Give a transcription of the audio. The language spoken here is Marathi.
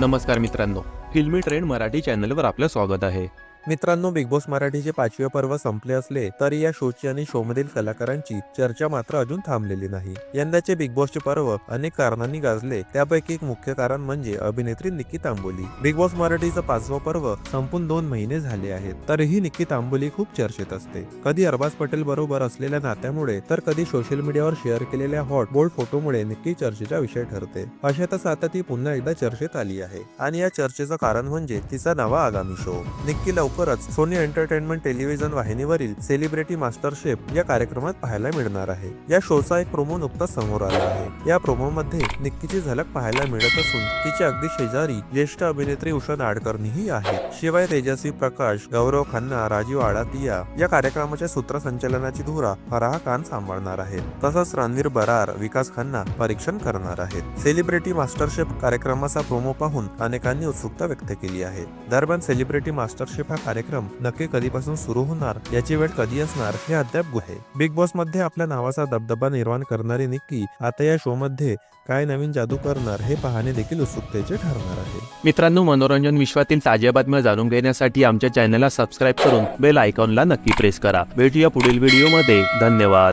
नमस्कार मित्रांनो, फिल्मी ट्रेंड मराठी चॅनलवर आपलं स्वागत आहे. मित्रांनो, बिग बॉस मराठीचे 5वे पर्व संपले असले तरी या शोची आणि शोमधील कलाकारांची चर्चा मात्र अजून थांबलेली नाही. यंदाचे बिग बॉसचे पर्व अनेक कारणांनी गाजले. त्यापैकी एक मुख्य कारण म्हणजे अभिनेत्री निक्की तांबोली. बिग बॉस मराठीचं 5वं पर्व संपून 2 महिने झाले आहेत, तरीही निक्की तांबोली खूप चर्चेत असते. कधी अरबाज पटेल बरोबर असलेल्या नात्यामुळे, तर कधी सोशल मीडियावर शेअर केलेल्या हॉट बोल्ड फोटोमुळे निक्की चर्चेचा विषय ठरते. अशातच आता ती पुन्हा एकदा चर्चेत आली आहे आणि या चर्चेचं कारण म्हणजे तिचा नवा आगामी शो. निक्की लवकरच सोनी एंटरटेनमेंट टेलिव्हिजन वाहिनीवरील सेलिब्रिटी मास्टर शेफ या कार्यक्रमात पाहायला मिळणार आहे. या शोचा एक प्रोमो नुकताच समोर आला आहे. या प्रोमोमध्ये निक्कीची झलक पाहायला मिळत असून तिच्या अगदी शेजारी ज्येष्ठ अभिनेत्री उषा नाडकर्णीही आहे. शिवाय तेजस्वी प्रकाश, गौरव खन्ना, राजीव आडातिया या कार्यक्रमाच्या सूत्रसंचालनाची धुरा फराह खान सांभाळणार आहेत. तसंच रणवीर बरार, विकास खन्ना परीक्षण करणार आहेत. सेलिब्रिटी मास्टर शेफ कार्यक्रमाचा प्रोमो पाहून अनेकांनी उत्सुकता व्यक्त केली आहे. दरम्यान सेलिब्रिटी मास्टर शेफ हा कार्यक्रम नक्की कधीपासून सुरू होणार, याची वेळ कधी असणार हे अद्याप गुहे. बिग बॉस मध्ये आपल्या नावाचा दबदबा निर्माण करणारी निक्की आता या शो मध्ये काय नवीन जादू करणार हे पाहणे देखील उत्सुकतेचे ठरणार आहे. मित्रांनो, मनोरंजन विश्वातील ताज्या बातम्या जाणून घेण्यासाठी आमच्या चॅनलला सबस्क्राईब करून बेल आयकॉनला नक्की प्रेस करा. भेटूया पुढील व्हिडिओमध्ये. धन्यवाद.